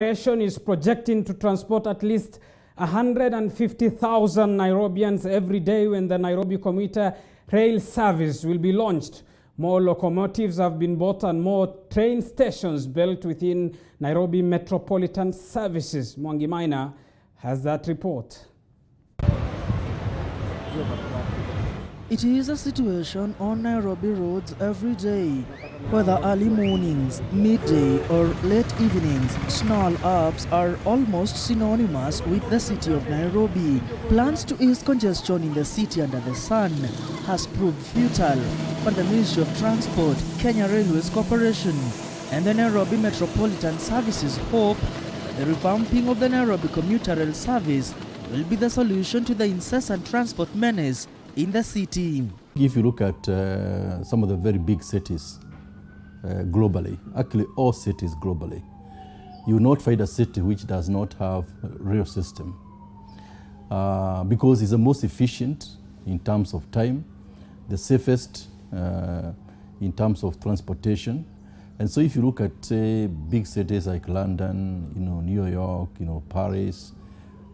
Nation is projecting to transport at least 150,000 Nairobians every day when the Nairobi commuter rail service will be launched. More locomotives have been bought and more train stations built within Nairobi metropolitan services. Mwangi Maina has that report. It is a situation on Nairobi roads every day. Whether early mornings, midday or late evenings, snarl-ups are almost synonymous with the city of Nairobi. Plans to ease congestion in the city under the sun has proved futile, but the Ministry of Transport, Kenya Railways Corporation and the Nairobi Metropolitan Services hope that the revamping of the Nairobi commuter rail service will be the solution to the incessant transport menace in the city. If you look at some of the very big cities globally, actually all cities globally, you will not find a city which does not have a rail system because it's the most efficient in terms of time, the safest in terms of transportation. And so if you look at, say, big cities like London, New York, Paris,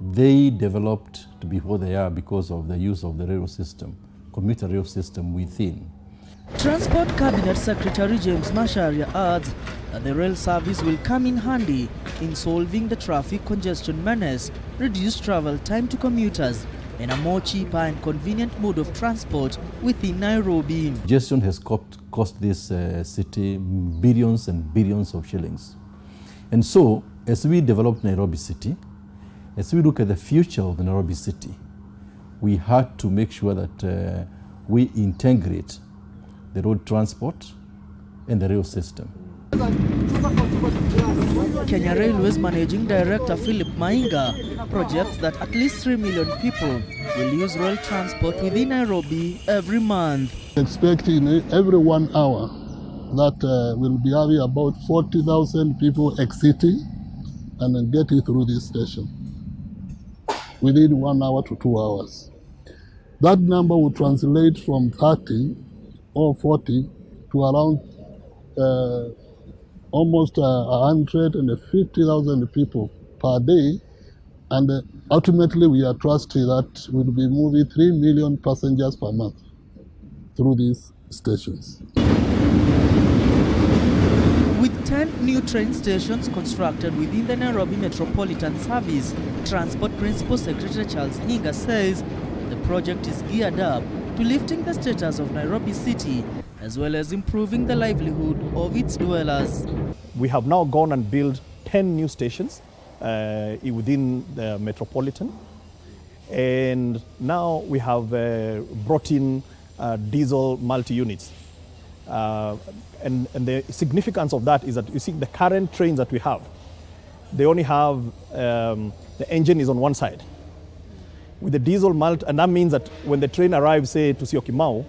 they developed to be what they are because of the use of the rail system, commuter rail system within. Transport Cabinet Secretary James Macharia adds that the rail service will come in handy in solving the traffic congestion menace, reduce travel time to commuters, and a more cheaper and convenient mode of transport within Nairobi. Congestion has cost this city billions and billions of shillings. And so, as we develop Nairobi city, as we look at the future of the Nairobi city, we had to make sure that we integrate the road transport and the rail system. Kenya Railways Managing Director Philip Mainga projects that at least 3 million people will use rail transport within Nairobi every month. Expecting every 1 hour that will be having about 40,000 people exiting and then getting through this station within 1 hour to 2 hours. That number will translate from 30 or 40 to around almost 150,000 people per day, and ultimately we are trusting that we'll be moving 3 million passengers per month through these stations. With 10 new train stations constructed within the Nairobi Metropolitan Service, Transport Principal Secretary Charles Hinga says that the project is geared up to lifting the status of Nairobi city as well as improving the livelihood of its dwellers. We have now gone and built 10 new stations within the Metropolitan, and now we have brought in diesel multi-units. And the significance of that is that you see the current trains that we have, they only have, the engine is on one side. With the diesel and that means that when the train arrives, say, to Syokimau,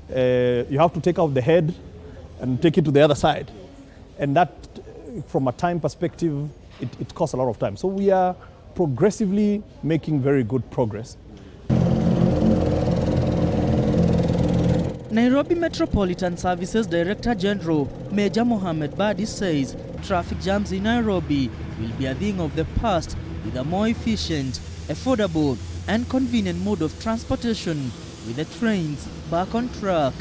you have to take out the head and take it to the other side. And that, from a time perspective, it costs a lot of time. So we are progressively making very good progress. Nairobi Metropolitan Services Director General Major Mohammed Badi says traffic jams in Nairobi will be a thing of the past with a more efficient, affordable and convenient mode of transportation with the trains back on track.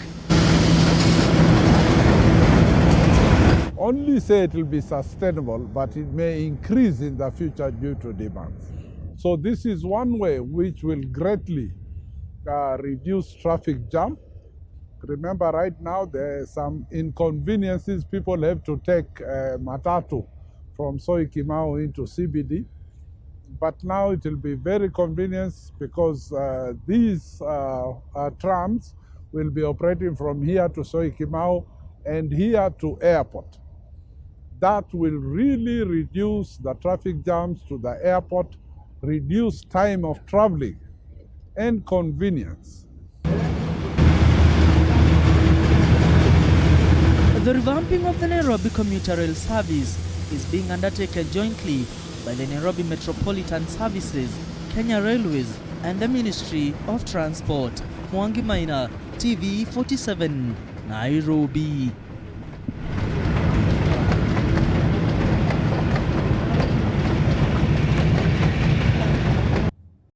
Only say it will be sustainable, but it may increase in the future due to demands. So this is one way which will greatly reduce traffic jam. Remember, right now there are some inconveniences. People have to take matatu from Syokimau into CBD. But now it will be very convenient because these trams will be operating from here to Syokimau and here to airport. That will really reduce the traffic jams to the airport, reduce time of traveling and convenience. The revamping of the Nairobi commuter rail service is being undertaken jointly by the Nairobi Metropolitan Services, Kenya Railways and the Ministry of Transport. Mwangi Maina, TV 47, Nairobi.